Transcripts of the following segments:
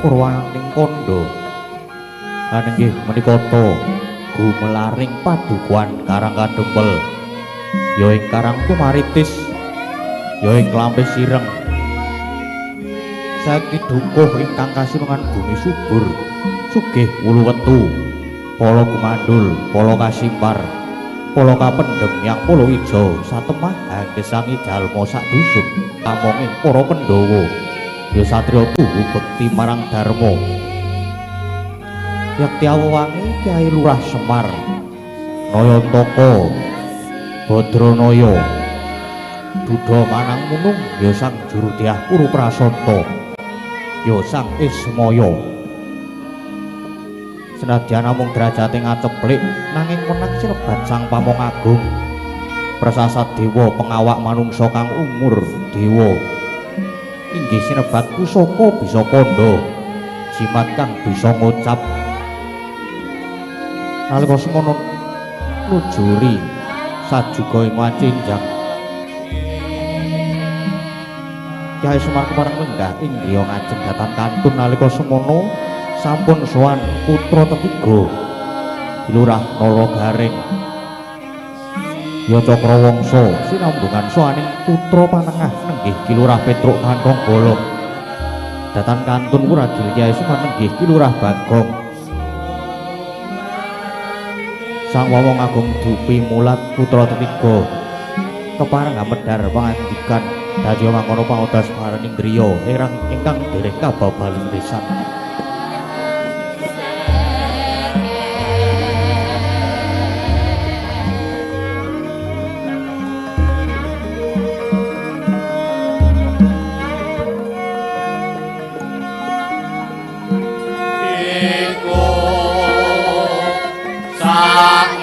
Purwaning kondo anenggih menika gumelaring padukuhan Karang Kadempel ya ing Karang Tumaritis ya ing Klampis Sireng saiki dukuh ingkang kasinungan bumi subur sugih wulu wetu pala gumandul pala kasimpar pala kapendhem yang pala ijo satemah anggesangi jalma sak dusun pamonging para Pandhawa ya satriya tuhu bekti marang dharma yakti awangi Kyai Lurah Semar Nayantaka Badranaya Dudha Manang Munung ya sang Jurudyah Puru Prasanta ya sang Ismaya senadyan namung derajate ngaceplik nanging menang sinebat sang Pamong Agung Prasasat Dewa pengawak manungsa kang umur dewa inggih sinebat pusaka bisa kandha jimat kang bisa ngucap nalika semono nujuri sajuga ing wacinjang Kyai Semar kepareng lenggah ing griya ngajeng datan kantun nalika semono sampun sowan putra ketiga Lurah Nalagaring ya Cakrawangsa sinambungan soaning putra panengah nenggih Ki Lurah Petruk Kantong Bolong datan kantun Wuragil Kyai Semar nenggih Ki Lurah Bagong sang Wawong Agung Dupi Mulat putra ketiga kepareng medhar pangandikan dadi mangkono pangodas parening griya erang ingkang dereng kababaling risan Sang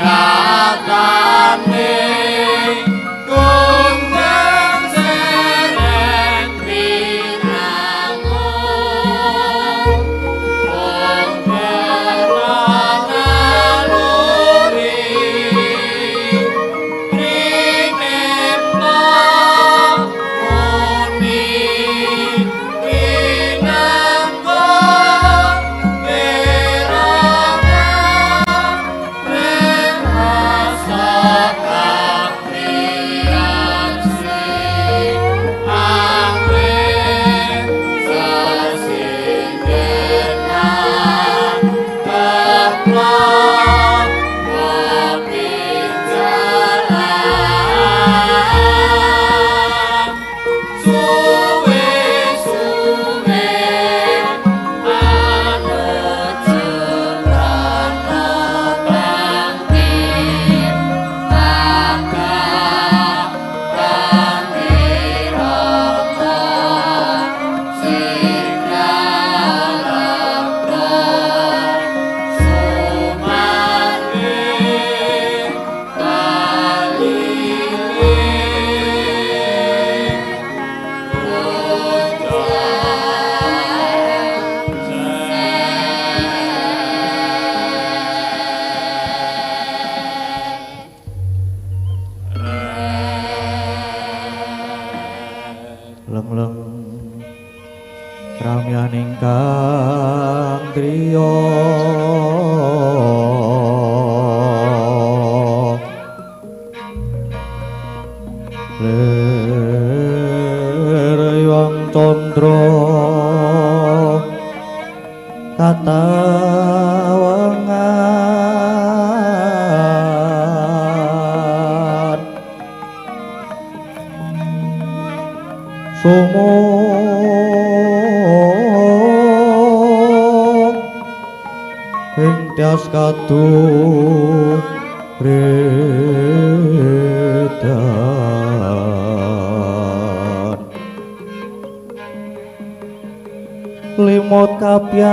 limut kapyatane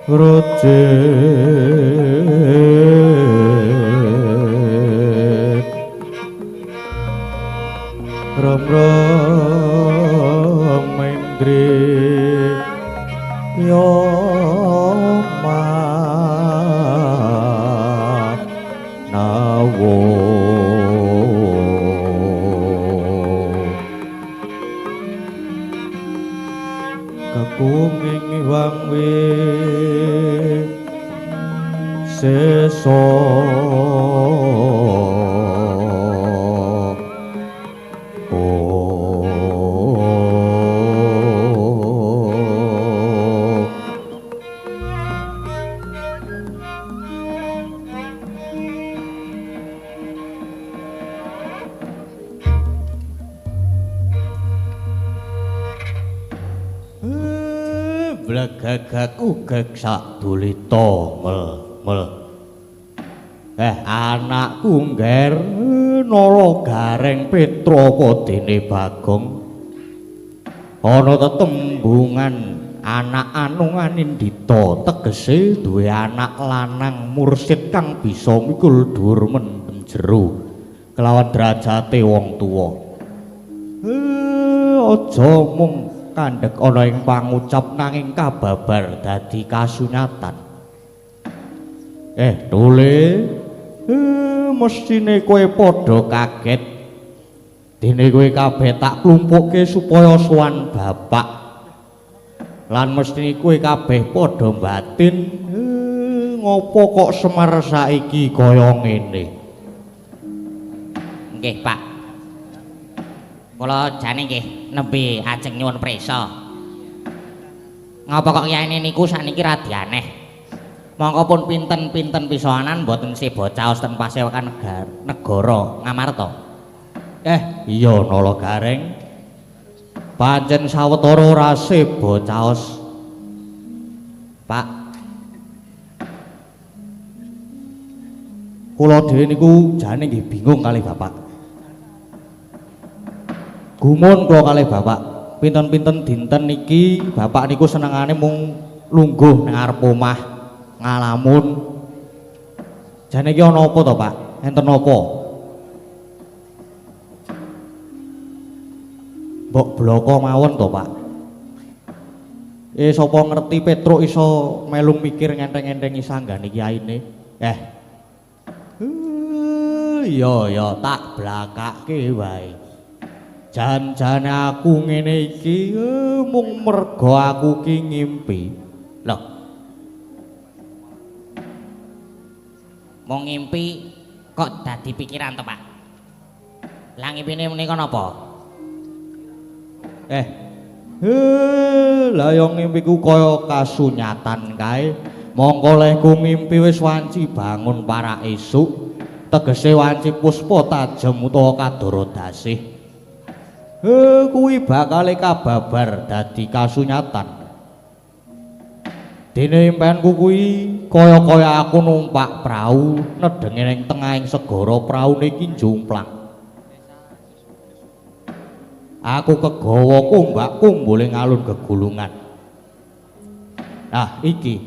rojek rom-rom mendri yo nawo kekunging wangwe seso gagak ugek sadulita mel anakku ngger nala gareng Petra padene Bagong ana tetembungan anak anungan Indita tegese duwe anak lanang mursid kang bisa mikul dhuwur mendem jero kelawan derajate wong tuwa aja mung kandhek ana ing pangucap nanging kababar dadi kasunyatan. Dole mestine kowe padha kaget. Dene kowe kabeh tak klumpukke supaya sowan bapak. Lan mestine kowe kabeh padha batin ngopo kok Semar saiki kaya ngene. Nggih, Pak. Kula jane nggih nembe ajeng nyuwun prisa. Ngapa kok kiyane niku sakniki radi aneh. Mongko pun pinten-pinten pisanan mboten sebo caos ten pasewakan negara Ngamarta. Iya Nala Gareng. Pancen sawetara ora sebo caos. Pak. Kula dhewe niku jane nggih bingung kalih Bapak. Gumun kula kalih Bapak, pinten-pinten dinten niki Bapak niku senengane mung lungguh nang arep omah ngalamun. Jane iki ana apa to, Pak? Enten apa? Mbok bloko mawon to, Pak. Sapa ngerti Petruk iso melu mikir ngenteng-entengi sanggane kiyaine. Iya tak blakake wae. Jan-jane aku ngene iki mung merga aku ki ngimpi. Loh. Mung ngimpi kok dadi pikiran to, Pak? Lah ngimpine menika napa? Lah yo ngimpiku kaya kasunyatan kae. Mongko leh ku ngimpi wis wanci bangun para esuk. tegese wanci puspa tajem utawa kadara dasih. Kuwi bakale kababar dadi kasunyatan. Dene impenku kuwi kaya-kaya aku numpak prau nedenge ning tengahing segara praune iki jumplang. Aku kegawa kumbak kumbule ngalun gegulungan. Nah iki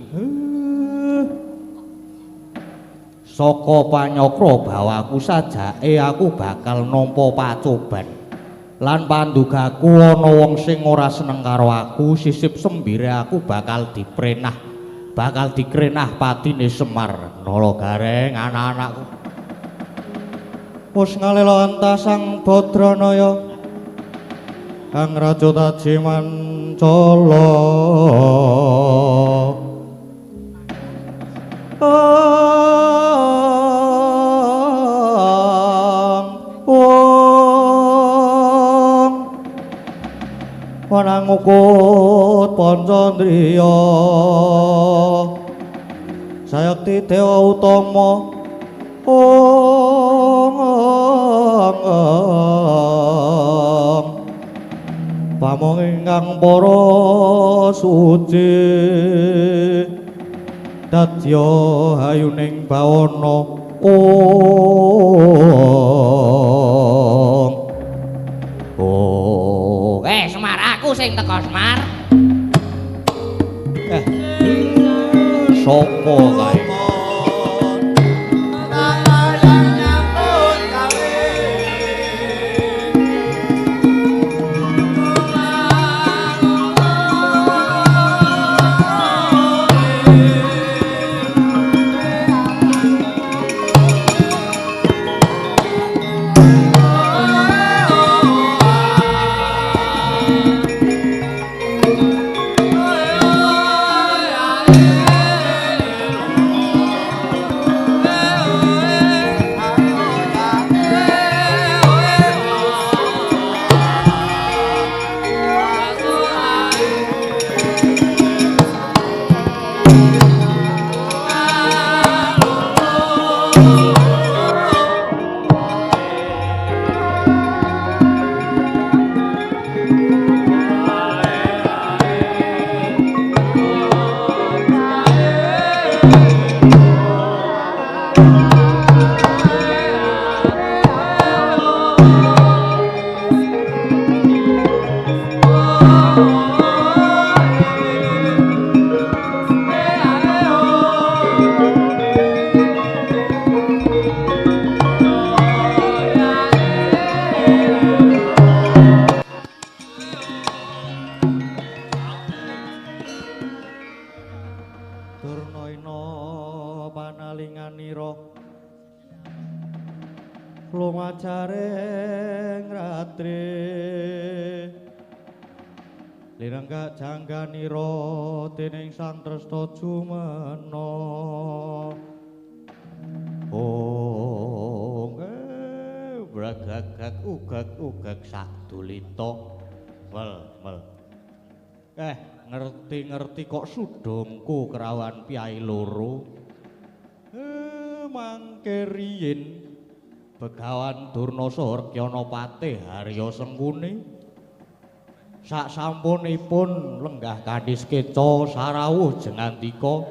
saka panyakra bawaku sajake aku bakal nampa pacoban. Lan pandugaku ana wong sing ora seneng karo aku, sisip sembire aku bakal dikrenah patine Semar Nalagareng anak-anakku. Wis ngalela antah Sang Badranaya Kang Raja Tajimancala. Wanang ukut Pancandriya sayakti dewa utama pamong ingkang para suci dadya hayuning bawana Semar, aku sing teko Semar. Sopo kae? Lumajaring ratri lirenggak jangganira dening Sang Tresna Jumena bragagag ugag sadulita mel ngerti-ngerti kok sudungku kerawan piyai loro mangke riyin Begawan Durna Sahargyana Patih Harya Sengkuni sak sampunipun lenggah kandhis keca sarawuh jengandika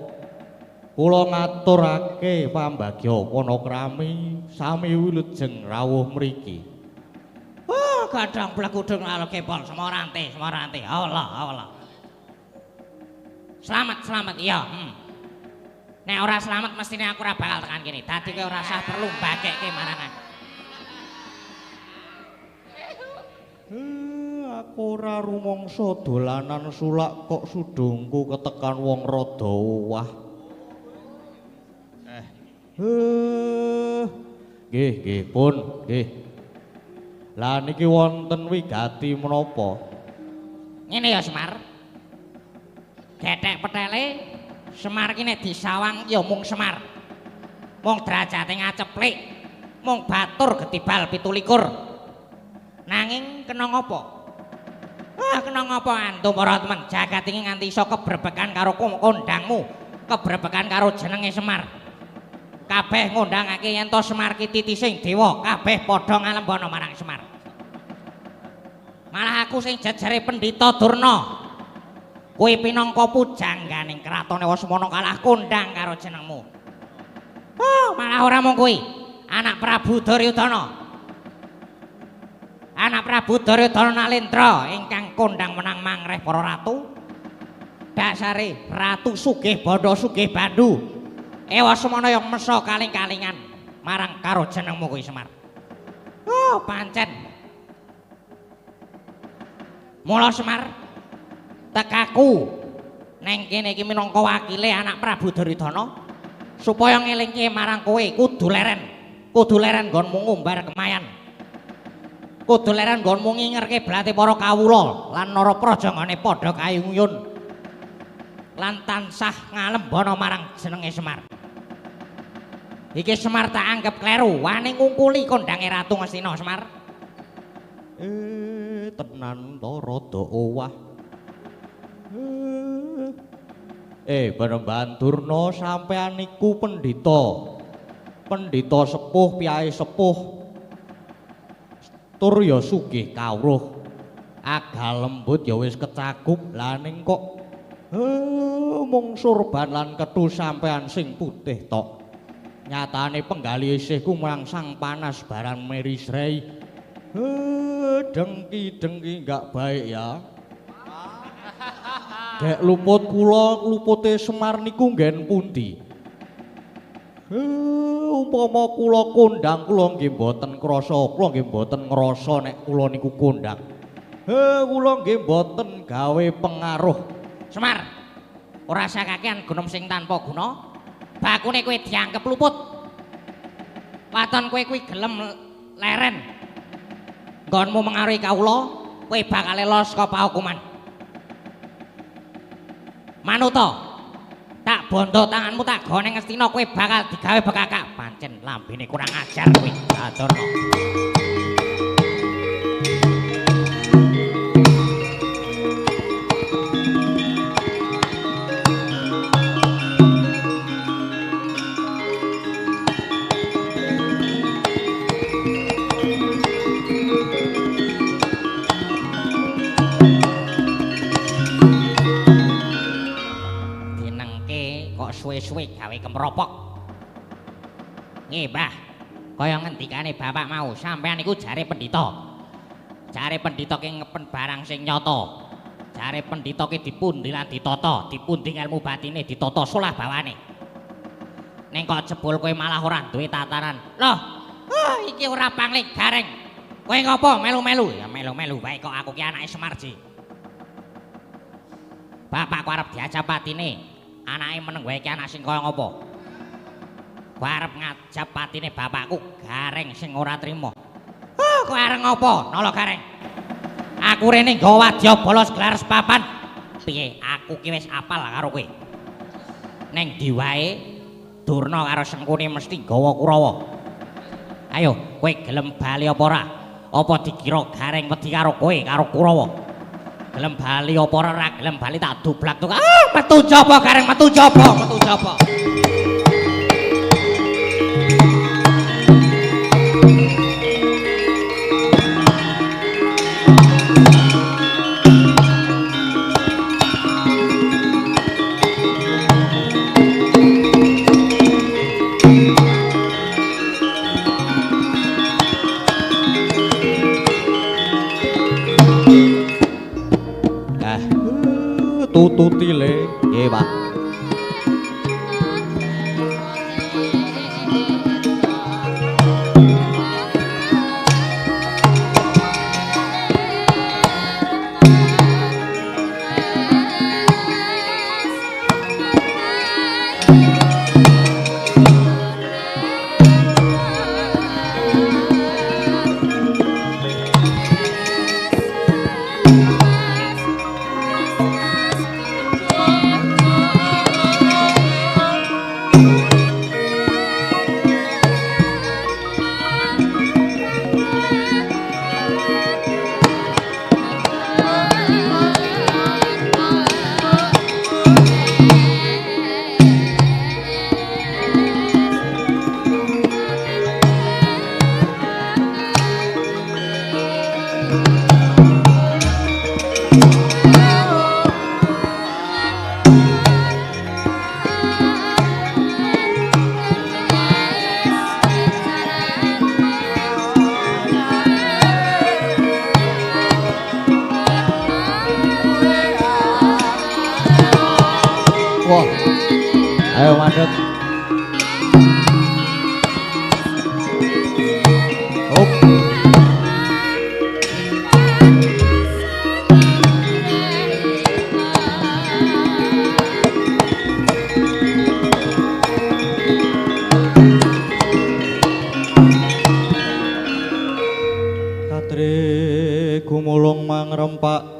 kula ngaturake pambagya panakrami sami wilujeng rawuh mriki. Gadang blekudung lalu kepol Semorante Allah. Selamat iya. Nek ora selamat mestine aku ora bakal tekan kene. Dadi kowe ora usah perlu mbageke marang aku. Aku ora rumangsa dolanan sulak kok sudungku ketekan wong rada owah. Nggih, pun, nggih. Lah niki wonten wigati menapa? Ngene ya Semar. Gethek petele Semar ki nek disawang ya mung Semar. Mung derajate ngaceplik. Mung batur getibal 17. Nanging kena ngopo? Kena ngopo antum para temen jagat iki nganti iso kebrebekan karo kondangmu, kebrebekan karo jenenge Semar. kabeh ngundangake yen to Semar ki titising dewa kabeh padha ngalembana marang Semar. Malah aku sing jejere Pendhita Durna. Kuwi pinangka pujangganing kratone Wasmana kalah kondang karo jenengmu. Oh, malah ora mung kuwi. Anak Prabu Duryudana. Anak Prabu Duryudana Nalendra ingkang kondang menang mangreh para ratu. Dasare Ratu Sugih Bandha Sugih Bandu. Wasmana yang mesa kaling-kalingan marang karo jenengmu kuwi Semar. Oh, pancen. Mula Semar tekaku neng kene iki minangka wakile anak Prabu Duryudana supaya ngelingke marang kowe kudu leren nggonmu ngumbar kemayan. Kudu leren nggonmu ngingerke blate para kawula lan nara prajangane padha kayuyun lan tansah ngalembana marang jenenge Semar. Iki Semar tak anggap kleru wani ngungkuli kondange Ratu Ngastina Semar. Tenan to rada owah. Benemban Durna sampean niku pendhita sepuh piyai sepuh tur ya sugih kawruh. Agal lembut ya wis kecakup lah ning kok mung surban lan kethu sampean sing putih tok. Nyatane penggali isihku mlangsang panas barang merisrei. Dengki enggak baik ya. Dek luput kula lupute Semar niku nggen pundi? Umpama kula kondang kula nggih mboten ngrasa nek kula niku kondang. Kula nggih mboten gawe pengaruh. Semar, ora sakakean gunem sing tanpa guna. Bakune kowe dianggep luput. Waton kowe kuwi gelem leren. Nggonmu mengaruhi kawula, kowe bakal lolos saka pahukuman. Manuta, tak bondo tanganmu tak gone Ngastina kowe bakal digawe bekakak. Pancen lambene kurang ajar kowe, Durna. Suwe-suwe gawe kemropok. Nggih, Mbah. Kaya ngendikane bapak mau, sampean iku jare pendhita. Jare pendhita ki ngepen barang sing nyata. Jare pendhita ki dipundi lan ditata, dipundi ilmu batine ditata solah bawane. Ning kok jebul kowe malah ora duwe tatanan. Loh, iki ora pangling gareng. Kowe ngopo melu-melu? Ya melu-melu bae kok aku ki anake Semarji. Bapakku arep diajab patine. Anake meneng wae iki anak sing kaya ngopo? Kowe arep ngajab patine bapakku gareng sing ora trima. Kowe arep ngopo? Nala gareng. Aku rene nggawa wadya bolos gelar sepapan. Piye? Aku ki wis apal karo kowe. Neng ndi wae Durna karo Sengkuni mesti nggawa Kurawa. Ayo, kowe gelem bali apa ora? Apa dikira gareng wedi karo kowe karo Kurawa? Gelem bali apa ora gelem bali tak dublak tuh. Metu jaba gareng metu jaba. Tututile nggih Pak. Ayo mandek. Up. Katri gumulung mangrempak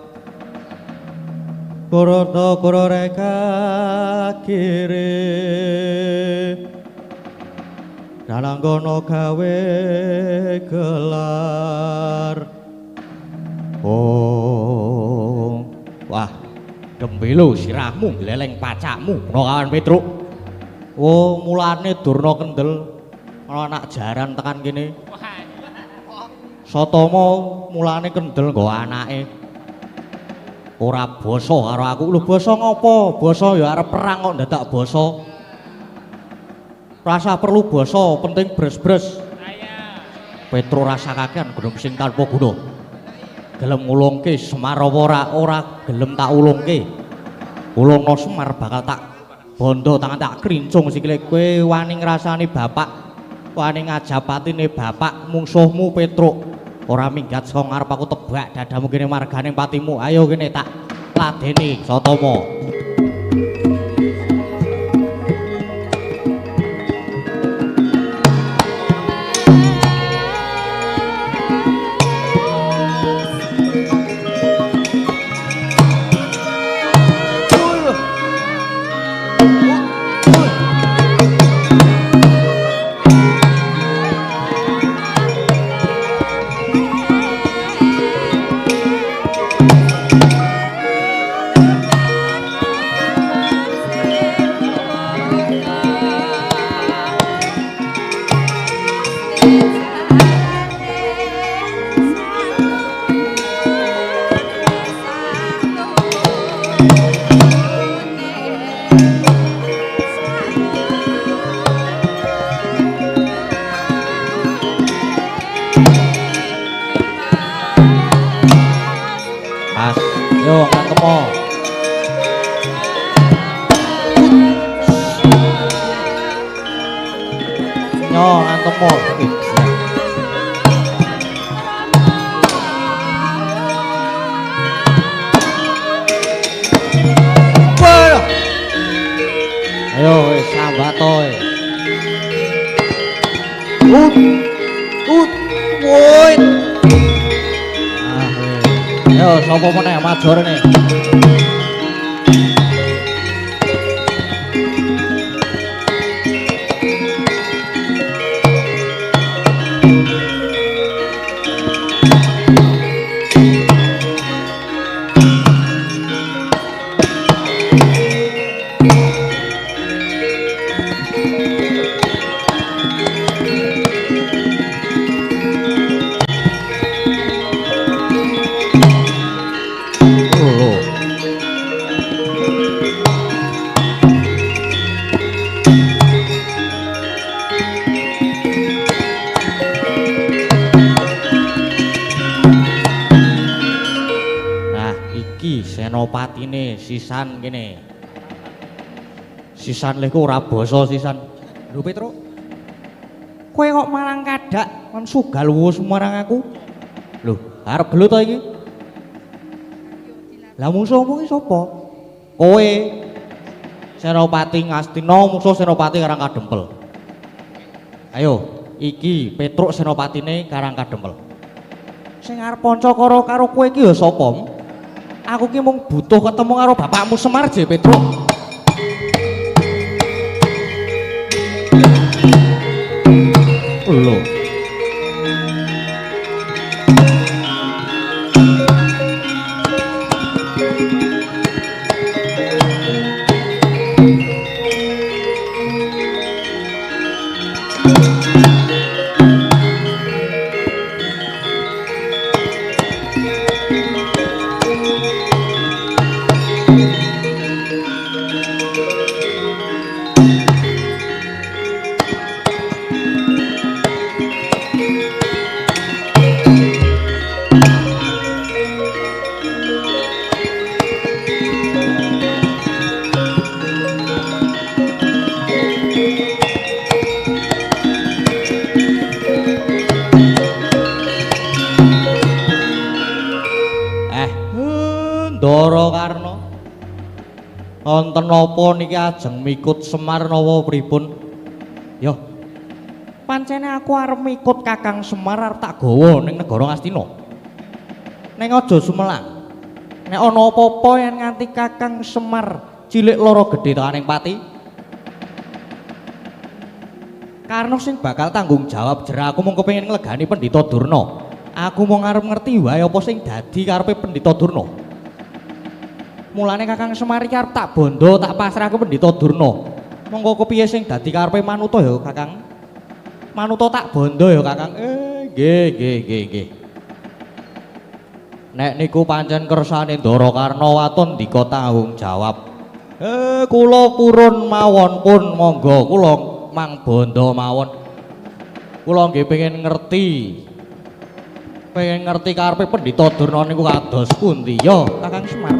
Kurata kurareka kiri Dalanggono gawe gelar Oh wah gembelo sirahmu gleleng pacakmu no kawan Petruk oh mulane durna kendel ana anak jaran tekan kene Sotomo mulane kendel nggo anake ora basa karo aku lho basa ngopo basa ya arep perang kok ndadak basa rasa perlu basa penting bres-bres Petro rasa kakean gunung sing tanpa guna gelem ngulungke Semar ora gelem tak ulungke ulungno Semar bakal tak bondo tangan tak krincung sikile kowe wani ngrasani bapak wani ngajapatine bapak mungsuhmu Petro ora minggat saka ngarep aku tebak dadamu kene margane patimu ayo kene tak ladeni Sotama Sopo meneh major nih. Senopatine sisan kene. Sisan lek ora basa sisan. Lho Petro. Kowe kok malang kadak kon sugal wus marang aku. Lho, arep gelut to iki? Lah musuhmu ki sapa? Kowe. Senopati Ngastina musuh Senopati Karangkadempel. Ayo, iki Petruk Senopatine Karangkadempel. Sing arep panca karo kowe iki ya sapa? Aku ki mung butuh ketemu karo bapakmu Semar je Petruk. Lho. Ndara Karna. Wonten napa niki ajeng mikut Semar napa pripun? Yo. Pancene aku arep mikut Kakang Semar arep tak gawa ning negara Ngastina. Ning aja Sumelang. Nek ana apa-apa yen nganti Kakang Semar cilik loro gedhe tekaning pati. Karena sing bakal tanggung jawab jera aku mung kepengin nglegani Pendhita Durna. Aku mau ngarep ngerti wae apa sing dadi karepe Pendhita Durna. Mulane Kakang Semar iki arep tak bondo, tak pasrahke Pendhita Durna. Monggo kepiye sing dadi karepe Manuta ya, Kakang? Manuta tak bondo ya, Kakang. Nggih. Nek niku pancen kersane Ndara Karna waton ndika tanggung jawab. Kula purun mawon pun monggo kula mang bondo mawon. Kula nggih pengen ngerti karepe Pendhita Durna niku kados pundi ya, Kakang Semar?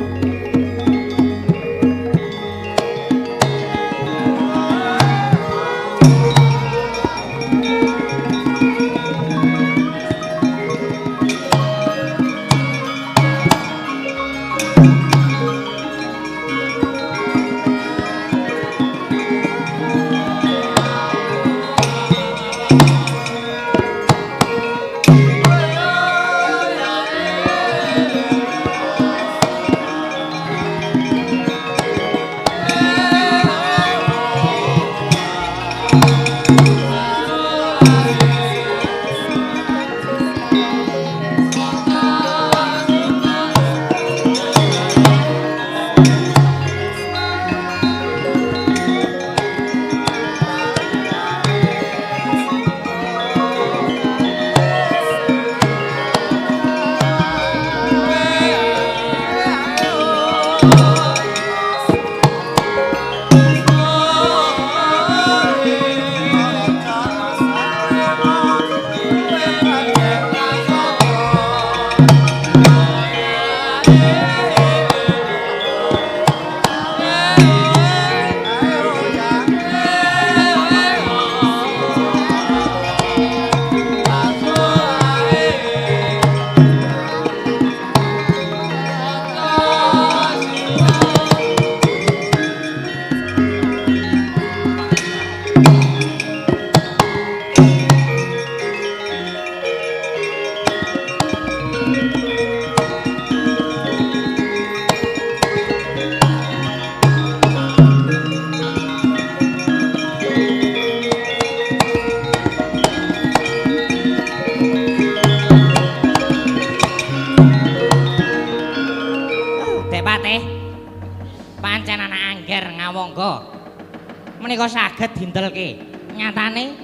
Menika saged dintelke. Nyatane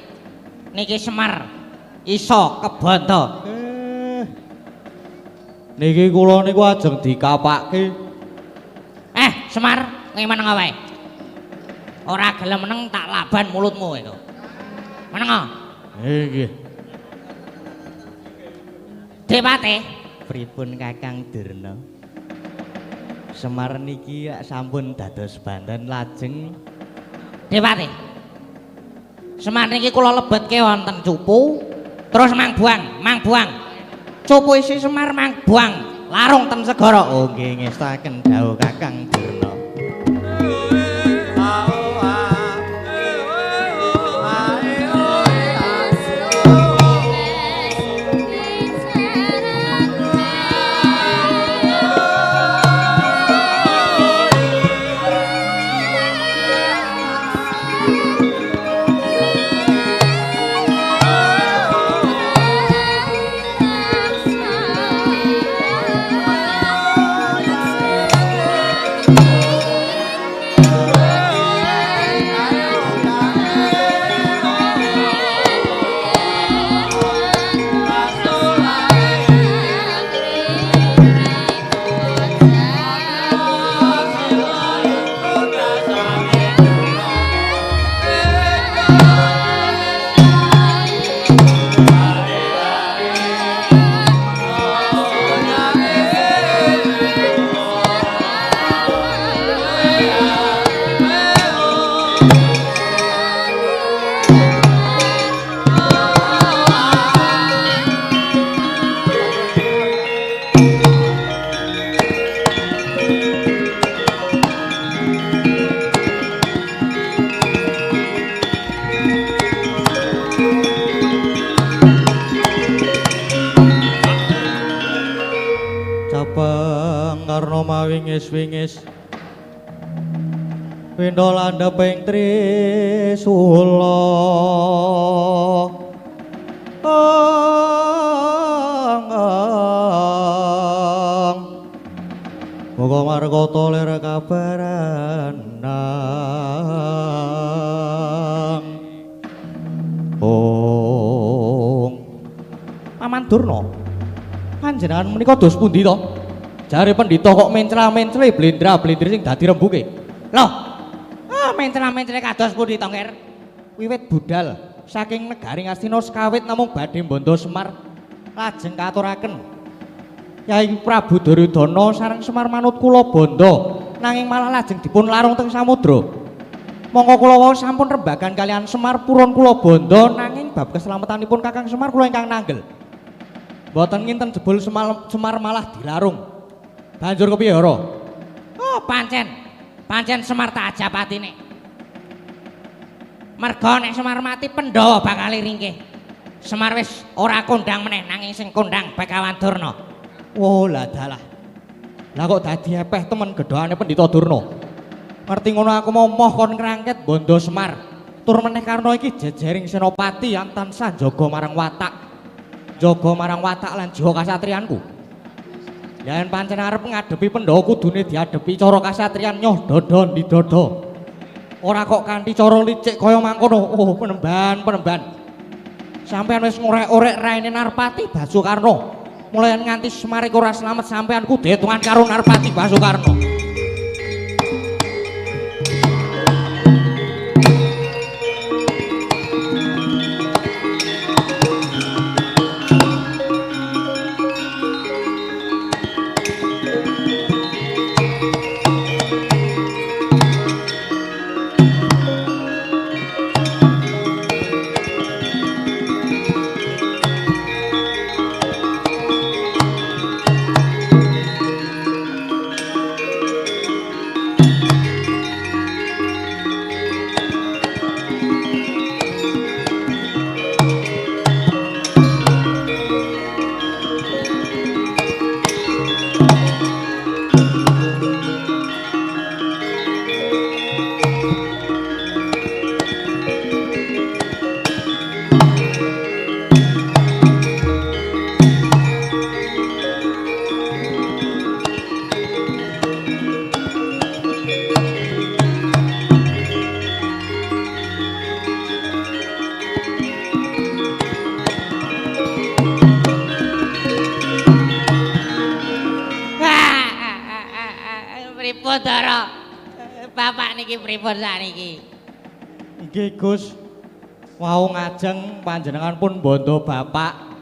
niki Semar iso kebondo. Niki kula niku ajeng dikapake. Semar, kowe meneng wae. Ora gelem meneng tak laban mulutmu itu. Meneng. Nggih. Depate, pripun Kakang Durna? Semar niki sampun dados banten lajeng. Depate. Semar niki kula lebetke wonten cupu, terus mang buang. Cupu isi Semar mang buang, larung ten segara. Oh nggih ngestaken dawuh Kakang Durna. Oh wingis-wingis Winda landheping Trisula Muga markata lir kabaranang Paman Durna panjenengan menika dos pundi to? Jare pendhita kok mencla-mencle blendra-blendri sing dadi rembuke. Loh, mencla-mencle kados pundi to, Nger? Wiwit budal saking negari Ngastina sekawit namung badhe Bondo Semar lajeng katuraken Yai Prabu Duryudana sareng Semar manut kula Bondo nanging malah lajeng dipun larung teng samudra. Monggo kula wau sampun rembagan kalian Semar purun kula Bondo nanging bab keselamatanipun Kakang Semar kula ingkang nanggel. Mboten nginten jebul Semar malah dilarung. Banjur kepiye ora? Oh, pancen Semar tak ajapatine. Merga nek Semar mati Pandhawa bakal ringkih. Semar wis ora kondang meneh nanging sing kondang Begawan Durna. Oh, lah dalah. Lah kok dadi epeh temen gedhokane Pendhita Durna. Ngerti ngono aku mau moh kon ngrangket Bondo Semar. Tur meneh karena iki jejering senopati yang tansah jaga marang watak. Jaga marang watak lan jiwa kasatriyanku. Yen pancen arep ngadepi Pandhawa kudune diadepi cara kasatriyan nyoh dodo didodo. Ora kok kanthi cara licik kaya mangkono. Oh, penemban. Sampeyan wis ngorek-orek raine Narpati Basukarna. Mulai nganti Semar iku ora slamet sampeyan kudu hitungan karo Narpati Basukarna. Dara. Bapak niki pripun sakniki? Nggih, Gus. Wau ngajeng panjenengan pun bondo Bapak.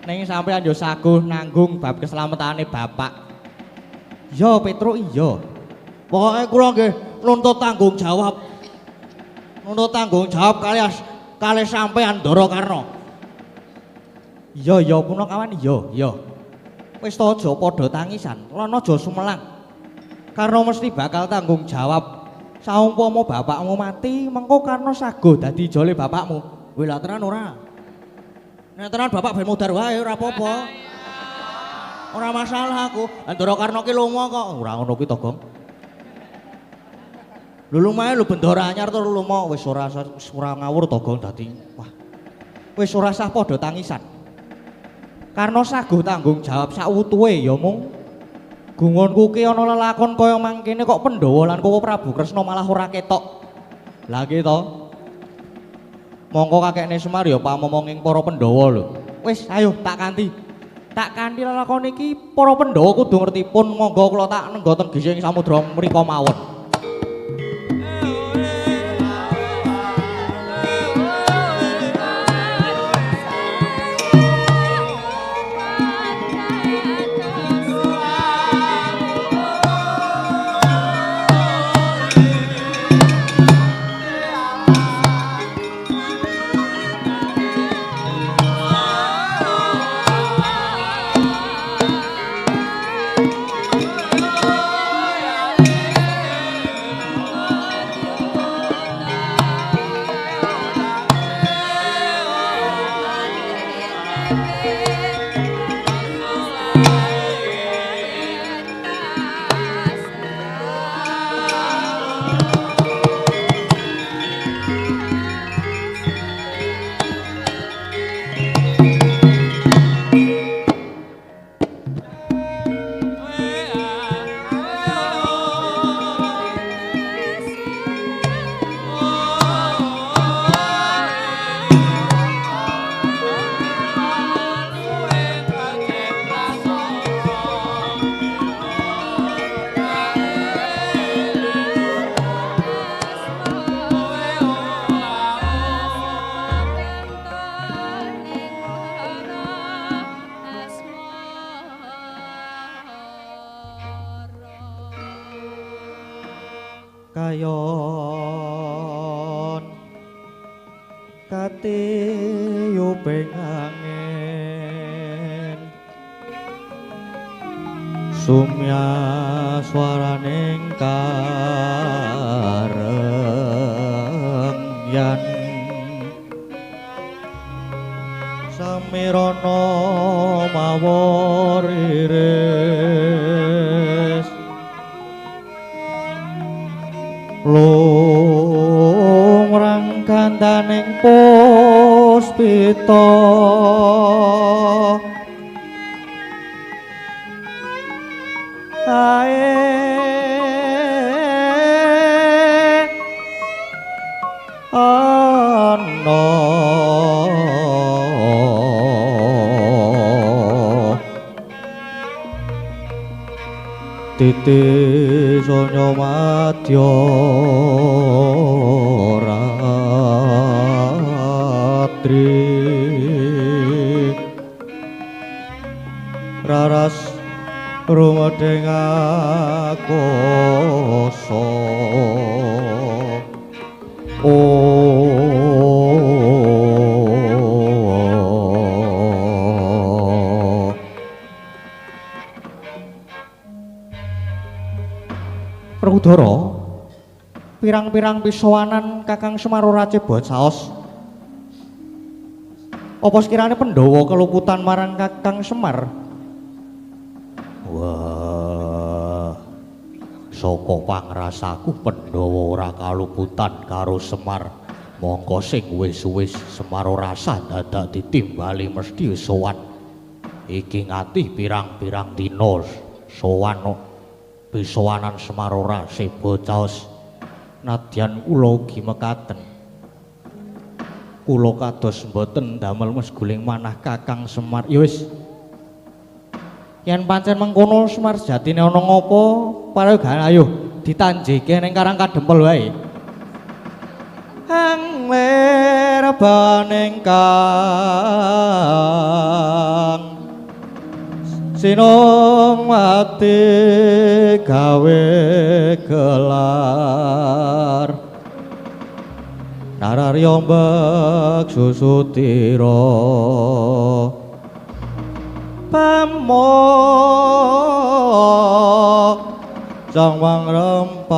Ning sampeyan yo saguh nanggung bab keselamatane Bapak. Iya, Petruk, iya. Pokoke kula nggih nuntut tanggung jawab. Nuntut tanggung jawab kalih sampeyan Ndara Karna. Iya, punakawan iya. Wis to aja padha tangisan, lan aja sumelang. Karena mesti bakal tanggung jawab. Saumpama bapakmu mati, mengko karena saguh dadi jole bapakmu. Kowe lha tenan ora? Nek tenan bapak ben mudhar wae ora apa-apa. Ora masalah aku. Ndara Karna ki lunga kok. Ora ngono ki to, Gong. Lho lumae lho bendara anyar tur lunga wis ora ngawur to, Gong dadi. Wah. Wis ora sah padha tangisan. Karena saguh tanggung jawab sakwutuhe ya mung gungonku ki ana lelakon kaya mangkene kok Pandhawa lan Kowe Prabu Kresna malah ora ketok. Lah ki to. Mongko kakekne Semar ya pamomonging para Pandhawa lho. Wis ayo tak kanthi. Tak kanthi lelakon iki para Pandhawa kudu ngertipun monggo kula tak nenggo teng gising samudra mrika mawon. gayon katiyu angin sumya swaraning karengyan samirana mawar iris lumrang gandaning puspita ae ana titi sonya madya ratri raras rumedeng akoso Praudara, pirang-pirang pisowanan Kakang Semar ora cebot saos. Apa sekirane Pandhawa keluputan marang Kakang Semar? Wah, saka pangrasaku Pandhawa ora kaluputan karo Semar. Mongko sing wis-wis Semar ora sah dadak ditimbali mesti sowan. Iki nganti pirang-pirang dina sowan pisowanan Semar ora sebo caos. Nadyan kula ugi mekaten. Kula kados mboten damel mesguling manah Kakang Semar. Ya wis. Yen pancen mengkono Semar sejatine ana ngapa, paraga ayo ditanjike ning Karang Kadempel wae. Hang merbaning kang sinong mati gawe gelar nararya mbek susutira pamo sang mangrempak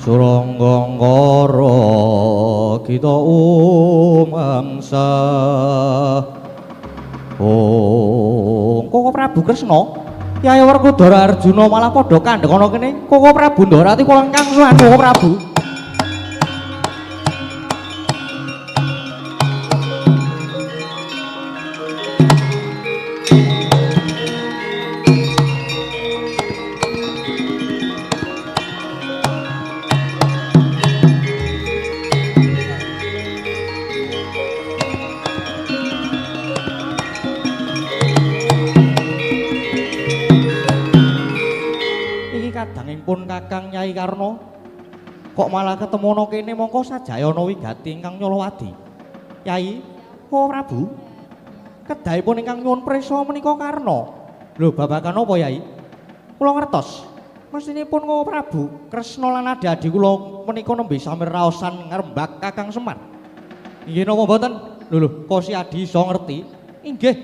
suranggangkara kita umangsa. Oh, Koko Prabu Kresna, Yaya Werkudara Arjuna malah padha kandheng ana kene. Koko Prabu Ndorati kula ingkang suwan Koko Prabu. Pun Kakang Nyai Karna kok malah ketemu ana kene mongko sajayana wigati ingkang Nyolowadi. Yai, oh Prabu. Kedahipun ingkang nyuwun prisa menika Karna. Lho babagan apa Yai? Kula ngertos. Mestinipun Koko Prabu Kresna lan adi-adi kula menika nembe sami raosan ngrembak Kakang Semar. Inggih napa mboten? Lho, kok si Adi iso ngerti? Inggih.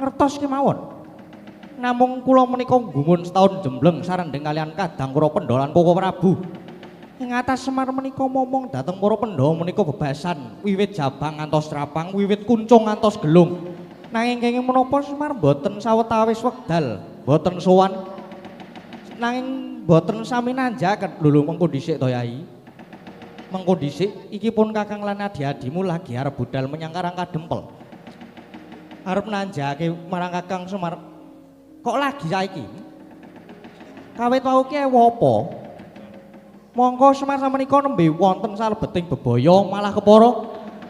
Ngertos kemawon. Namung kula menika gumun setahun jembleng sarendeng kalian kadang para Pandhawa lan Koko Prabu. Ing atas Semar menika momong dhateng para Pandhawa menika bebasan wiwit Jabang ngantos Trapang, wiwit Kuncung ngantos Gelung. Nanging kenging menapa Semar boten sawetawis wekdal, boten sowan. Nanging boten sami nanjaken. Lho mengko dhisik to Yai. Mengko dhisik iki pun Kakang lan adi-adimu lagi arep budal menyang Karang Kadempel. Arep nanjake marang Kakang Semar. Kok lagi saiki? Kawit wau ki ewo apa? Mongko Semar samenika nembe wonten salebeting bebaya malah kepara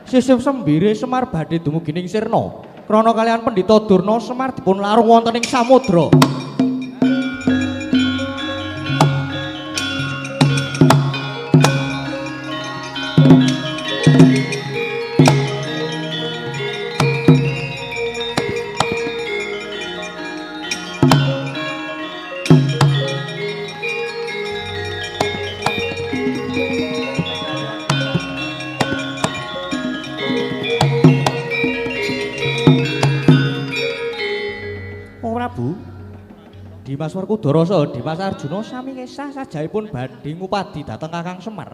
sisih sembire Semar badhe dumugi ning Sirna. Krana kalian Pendhita Durna Semar dipun larung wonten ing samudra. Prabu. Dimas Werkudara saha Dimas Arjuna sami kesah sajaipun badhe ngupadi dhateng Kakang Semar.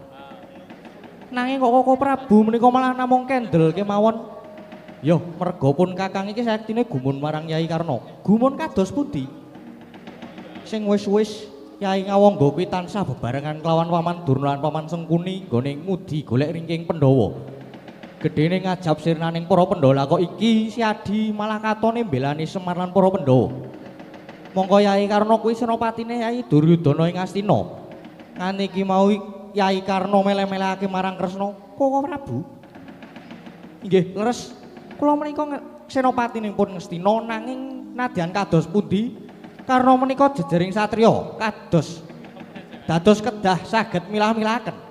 Nanging kok Koko Prabu menika malah namung kendel kemawon. Yo, merga pun Kakang iki saktine gumun marang Yai Karna. Gumun kados pundi? Sing wis-wis Yai Ngawangga kuwi tansah bebarengan kelawan Paman Durna lan Paman Sengkuni nggone ngudi golek ringking Pandhawa. Gedene ngajab sirnaning para Pandhawa kok iki si Adi malah katone mbelani Semar lan para Pandhawa. Mongko Yai Karna kuwi senopatine Yai Duryudana ing Astina. Nganti iki mau Yai Karna mele-melehake marang Kresna, Koko Prabu. Inggih, leres. Kula menika senopatining pun Ngastina nanging nadyan kados pundi karena menika jejering satriya dados kedah saged milah-milahaken.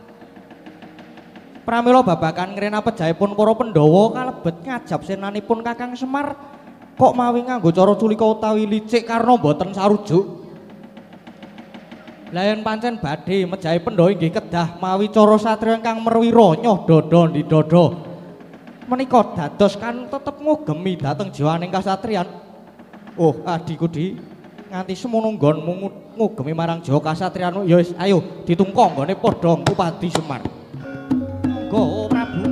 Pramila babakan ngrena pejaipun para Pandhawa kalebet ngajab senanipun Kakang Semar kok mawi nganggo cara culika utawi licik karena boten sarujuk. Lah yen pancen badhe mejahi Pandhawa inggih kedah mawi cara satriya ingkang merwira nyoh dada ndi dada. Menika dados kan tetep ngugemi dhateng jiwaning kasatriyan. Oh, adiku Di, nganti semono nggonmu ngugemi marang jiwa kasatriyanmu, ya wis ayo ditungkong nggone padha ngupadi Semar. Monggo Prabu.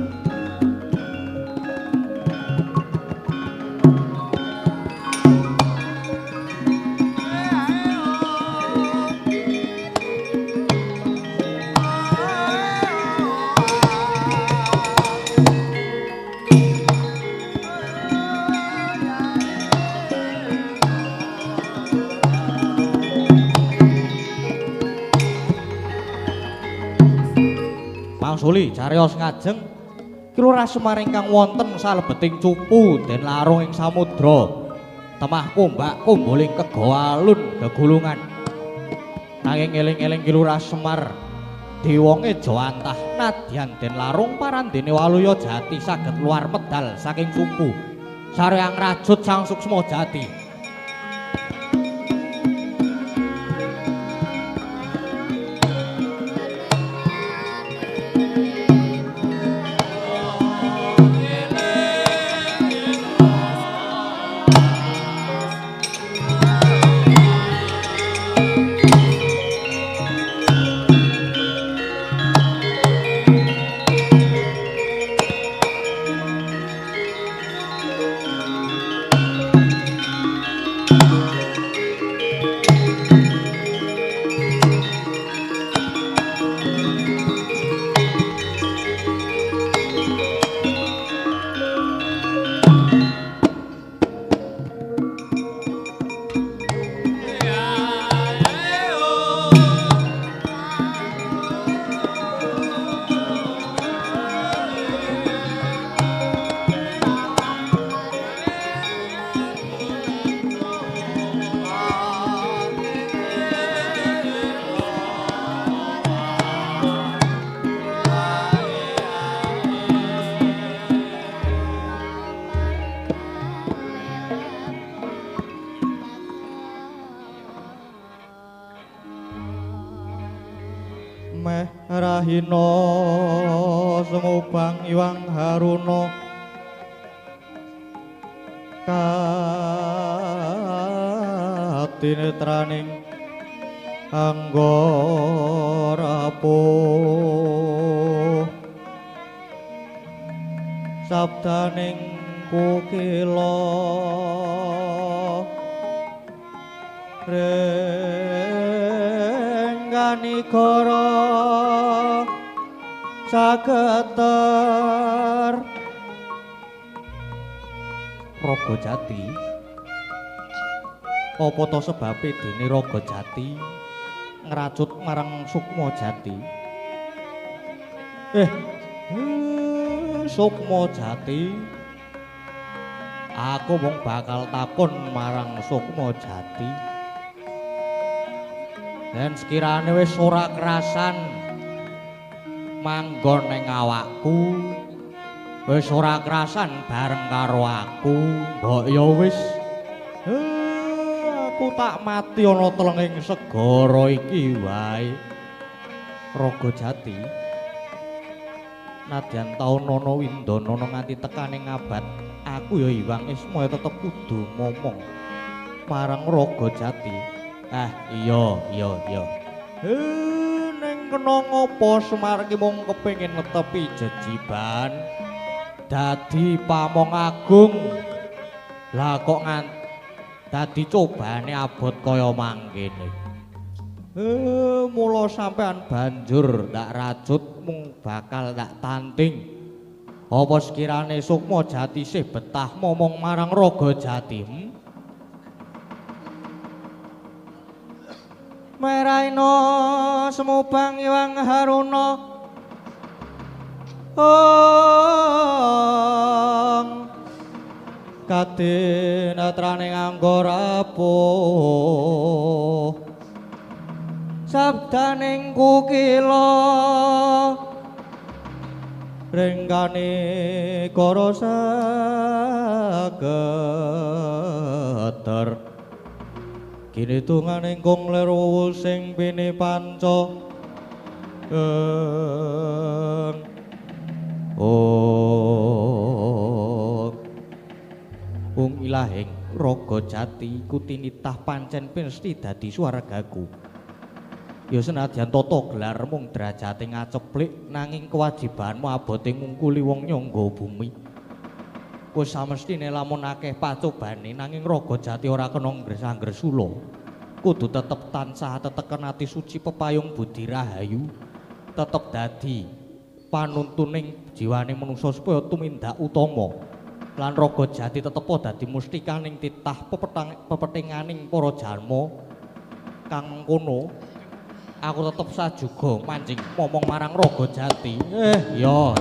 Suli cariyos ngajeng Kilurah Semar ingkang wonten salebeting cupu den larung ing samudra temah kumbak kumbuling kegoalun gegulungan nanging eling-eling Kilurah Semar dewonge jawantah nadyan den larung parandene Waluya Jati saged luar medal saking cupu sareang rajut Sang Suksma Jati. Meh rahina sumubang iwang haruna katinetraning anggarapuh sabdaning kukila Rengganigara sageter Raga Jati apa to sebabe dene Raga Jati ngracut marang Sukma Jati Sukma Jati aku mung bakal takon marang Sukma Jati dan sekirane wis ora kerasan manggon ning awakku wis ora kerasan bareng karo aku mbok ya wis aku tak mati ana telenging segara iki wae Raga Jati nadyan taun ana windana nganti tekaning abad aku ya Iwang Ismaya tetep kudu momong marang Raga Jati. Iya. Ning kena ngopo Semar ki mung kepengin netepi jejiban dadi pamong agung. Lah kok dadi cobane abot kaya mangkene. Mula sampean banjur tak rajut mung bakal tak tanting. Apa sekirane Sukma Jati sih betah momong marang Raga Jati? Meraina semubang iwang haruna kadenatrane nganggo rapuh sabdaning kukila rengkane kara sageter kini tunganing kong leru sing bini panca Ung ilahing Raga Jati kutinitah pancen pinesti dadi swargaku. Ya senadyan tata gelar mung derajate ngaceplik nanging kewajibanmu abote ngungkuli wong nyangga bumi. Wis samestine lamun akeh pacobane nanging Raga Jati ora kena nggresang-gresula. Kudu tetep tansah teteken ati suci pepayung budi rahayu, tetep dadi panuntuning jiwane manungsa supaya tumindak utama. Lan Raga Jati tetep dadi mustikaning titah pepetinganing para jalma kang kono. Aku tetep sajuga manjing momong marang Raga Jati. Ya.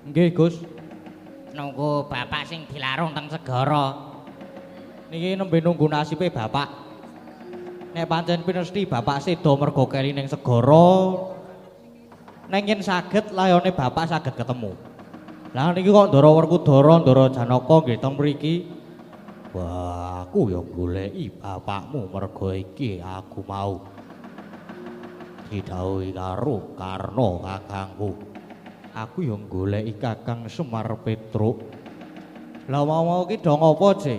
Nggih, Gus. Nunggu bapak sing dilarung teng segara. Niki nembe nunggu nasibe bapak. Nek pancen pinesti bapak sedo mergo keli ning segara. Nek yen saged layone bapak saged ketemu. Lah niki kok Ndara Werkudara, Ndara Janaka nggih teng mriki. Wah, aku ya goleki bapakmu mergo iki aku mau didhawuhi karo Karna kakangku. Aku yang goleki Kakang Semar Petruk. Lah mau ki do ngopo, Ce?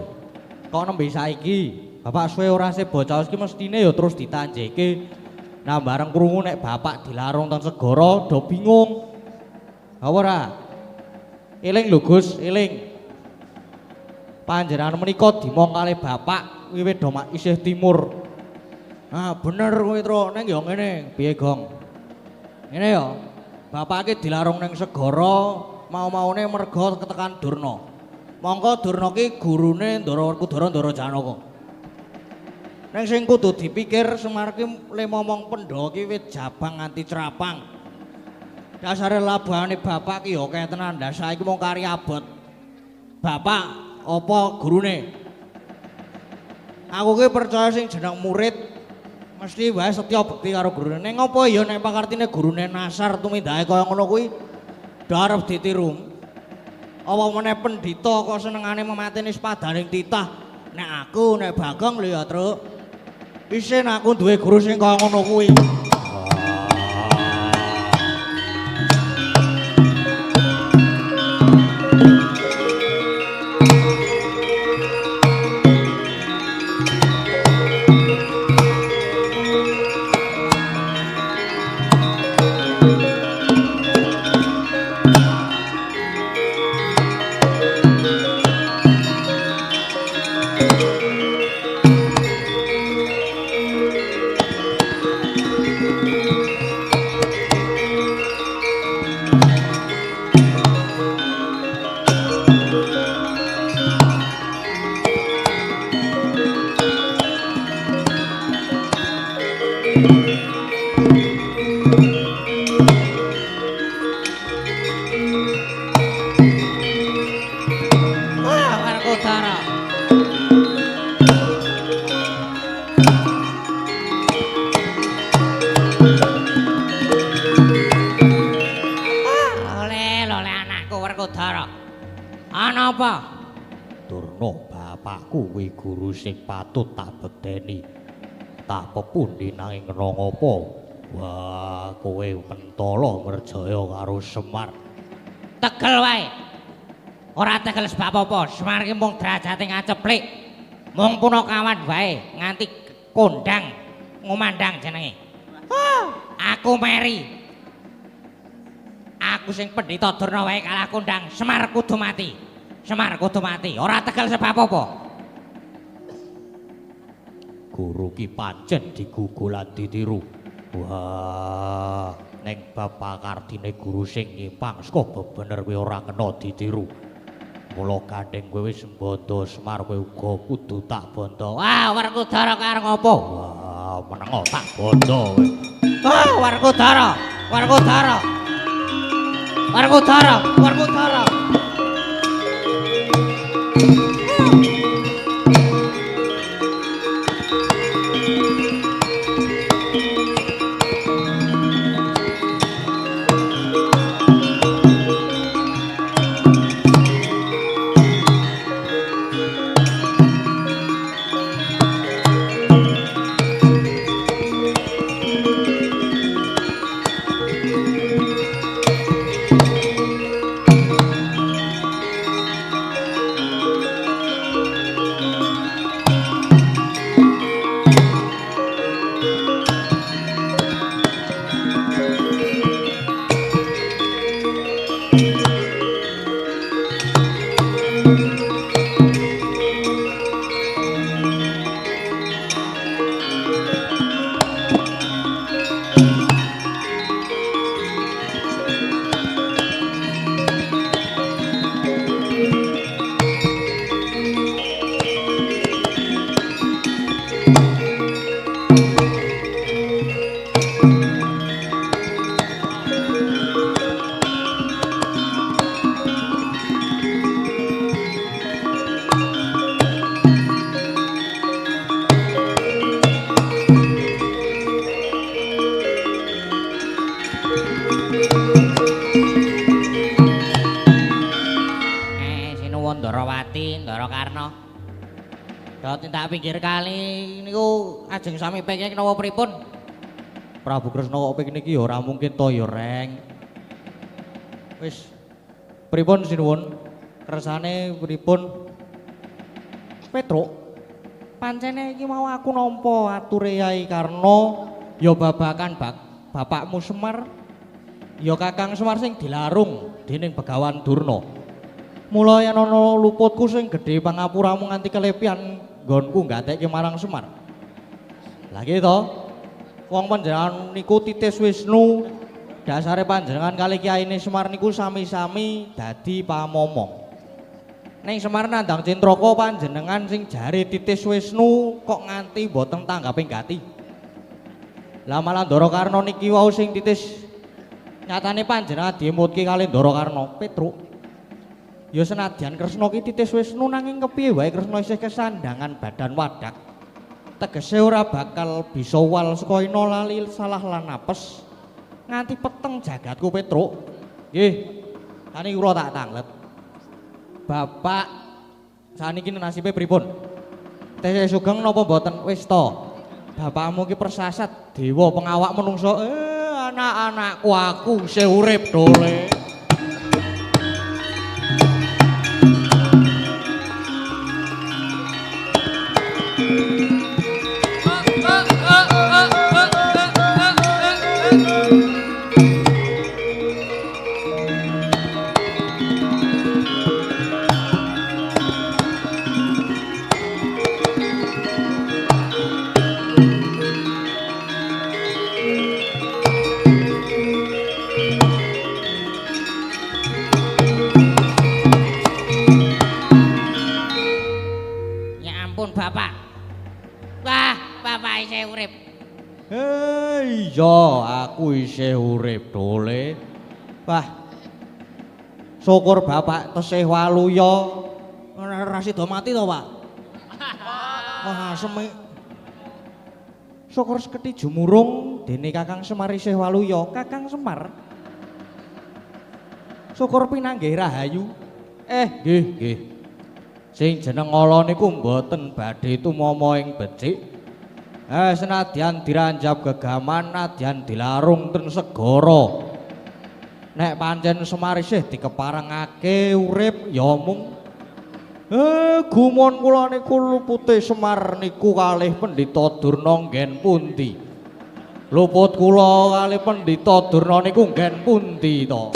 Kok nembe saiki? Bapak suwe ora se bocah iki mestine ya terus ditanjeke. Nah bareng krungu nek bapak dilarung teng segara do bingung. Apa ora? Eling lho Gus, eling. Panjenengan menika dimong kalih bapak wiwit domak isih timur. Ah bener kuwi Tru, ning ya ngene, piye Gong? Ngene ya. Bapake dilarung ning segara, mau-maune merga ketekan Durna. Mongko Durna ki gurune Ndara Werkudara Ndara Janaka. Ning sing kudu dipikir Semar ki le momong Pandhawa ki wit jabang nganti crapang. Dasare labahane bapak ki ya akeh tenan, ndak saiki mung kari abot. Bapak apa gurune? Aku ki percaya sing jeneng murid mesti wae setya bekti karo gurune. Ning apa ya nek pakartine gurune nasar tumindahe kaya ngono kuwi darep ditiru. Apa meneh pendhita kok senengane memateni sepadaning titah. Nek aku nek Bagong lho ya, Truk. Isin aku duwe guru sing kaya ngono kuwi. Kuwi guru sing patut tak bekteni. Tak pepundi nanging kena ngapa? Wah, kowe pentala merjaya karo Semar. Tegel wae. Ora tegel sebab apa? Semar ki mung derajate ngaceplik. Mung punakawan wae nganti kondang ngomandang jenenge. Aku meri. Aku sing pendhita Durna wae kalah kondang, Semar kudu mati. Semar kudu mati. Ora tegel sebab apa? Guru ki pancen digugul lan ditiru. Wah, ning bab pakartine guru sing nyimpang saka bebener kuwi ora kena ditiru. Mula gandeng kowe wis bondo Semar kowe uga kudu tak bondo. Wah, Werkudara karo ngopo? Wah, menengo tak bondo kowe. Wah, Werkudara, Werkudara. Werkudara, Werkudara. Tak pinggir kali niku ajeng sami penging napa pripun? Prabu Kresna kok pengin iki ya ora mungkin to ya, Reng. Wis pripun sinuwun? Kersane pripun? Petruk. Pancene iki mau aku nampa ature Yai Karna ya babakan bapakmu Semar ya Kakang Semar sing dilarung dening Begawan Durna. Mula yen ana luputku sing gedhe pangapuramu nganti kelepian nggonku nggatekke marang Semar. Lah iki to, wong panjenengan niku Titis Wisnu, dasare panjenengan kali Kyaine Semar niku sami-sami dadi pamomong. Ning Semar nandhang Cintraka panjenengan sing jare Titis Wisnu kok nganti boten tanggapi gati. Lah malah Ndara Karna niki wau sing Titis nyatane panjenengan diemutke kali Ndara Karna, Petruk. Ya senadyan Kresna ki Titis Wisnu nanging kepiye wae Kresna isih kesandangan badan wadak. Tegese ora bakal bisa wal saka ina lali salah lan apes nganti peteng jagatku Petruk. Nggih. Saniki kula tak tanglet. Bapak saniki nasibe pripun? Tesih sugeng napa mboten? Wis to. Bapakmu ki persasat dewa pengawak menungso. Anak-anakku aku isih urip dole. Iya, aku isih urip dole. Wah. Syukur bapak tesih waluya. Ora sida mati to, Pak? Wah, semik. Syukur seketi jumurung dene Kakang Semar isih waluya. Kakang Semar. Syukur pinanggih rahayu. Nggih. Sing jeneng ala niku mboten badhe tumama ing becik. Senadyan diranjap gegaman, nadyan dilarung ten segara. Nek pancen Semar isih dikeparengake urip ya mung gumun kula niku lupute Semar niku kalih Pendhita Durna nggen pundi? Luput kula kalih Pendhita Durna niku nggen pundi to?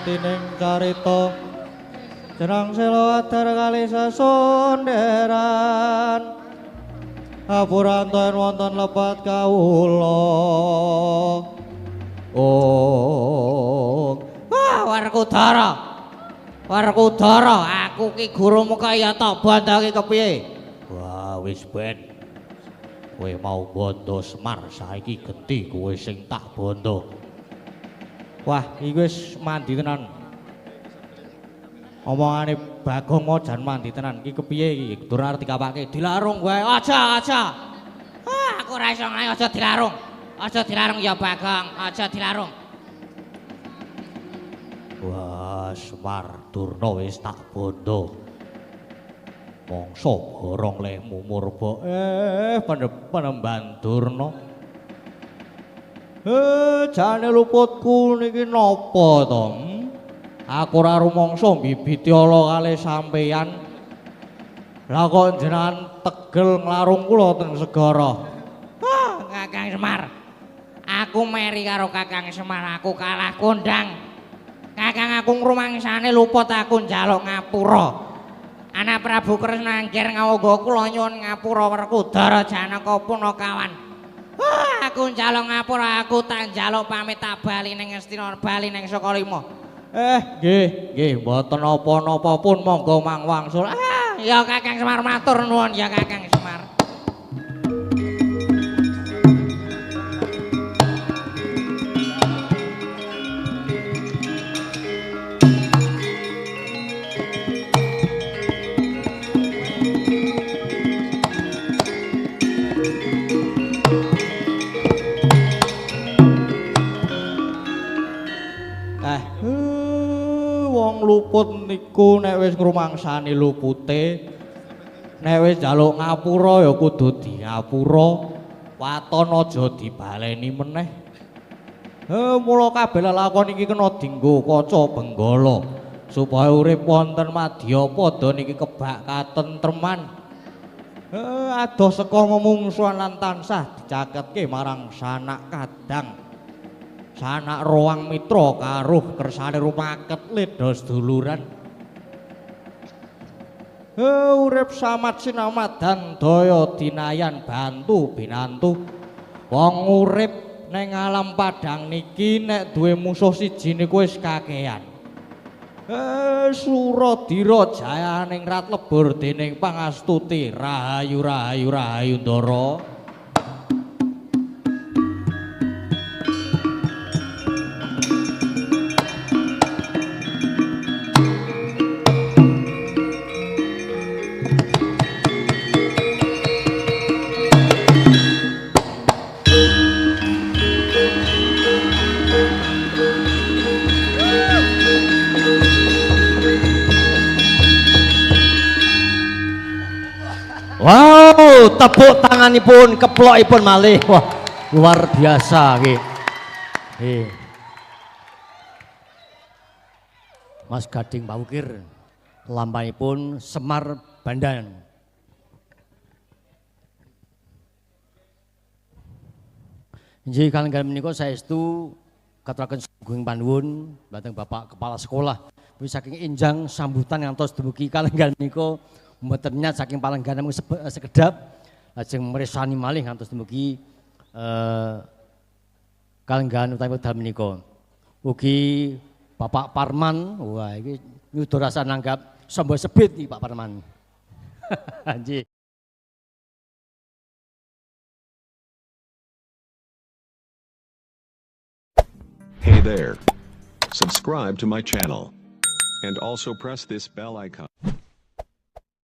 Tining carita jenang sela adar kali sasonderan apuranten wonten lepat kawula Werkudara aku ki gurumu kaya tok bondo ki kepiye? Wah wis ben kowe mau bondo Semar saiki genti kowe sing tak bondo. Wah, iki wis mandi tenan. Omongane Bagong mau jan mandi tenan. Iki kepiye iki? Dur arep dikapake. Dilarung wae. Aja. Aku ora iso ngae aja dilarung. Aja dilarung ya Bagong, aja dilarung. Wah, Semar Durna wis tak bondo. Mongso borong lehmu murba. Penemban Durna. Jane luputku niki napa to? Aku ora rumangsa mbibiti ala kalih sampeyan. Lah kok jenengan tegel nglarung kula teng segara. Kakang Semar. Aku meri karo Kakang Semar, aku kalah kondang. Kakang aku ngrumangsane luput aku njaluk ngapura. Anak Prabu Kresna angger ngawuga kula nyuwun ngapura Werkudara Janaka Punakawan. Aku njaluk ngapura, aku tak njaluk pamit tak bali ning Astina, bali ning Sakalima. Nggih, mboten napa-napa pun monggo mangwangsul. Ya Kakang Semar matur nuwun ya Kakang Semar. luput niku nek wis ngrumangsani lupute nek wis njaluk ngapura ya kudu diapura waton aja dibaleni meneh. Mula kabeh lelakon iki kena dienggo kaca benggala supaya urip wonten madya pada niki kebak katentreman. Adoh seka memungsuhan lan tansah dicaketke marang sanak kadang. Sanak roang mitra karuh kersane rumaket leda seduluran. Urip samat sinamadan daya dinayan bantu binantu. Wong urip ning alam padang niki nek duwe musuh siji niku wis kakehan. Suradira jayaning rat lebur dening pangastuti rahayu rahayu rahayu ndara. Wow, tepuk tanganipun, keplokipun malih. Wah, luar biasa nggih. Mas Gading Pawukir, lampanipun Semar Bandan. Inggih kalenggan menika saestu katuraken sugeng panuwun dhateng Bapak Kepala Sekolah. Wis saking enjang sambutan ngantos dumugi kalenggan menika mboten nyat saking palengganan sekedap lajeng mresani malih ngantos dumugi kalenggahan utawi wekdal menika. Ugi Bapak Parman, wah iki nyuda rasa nanggap samba sebit iki Pak Parman. Nggih. Hey there. Subscribe to my channel and also press this bell icon.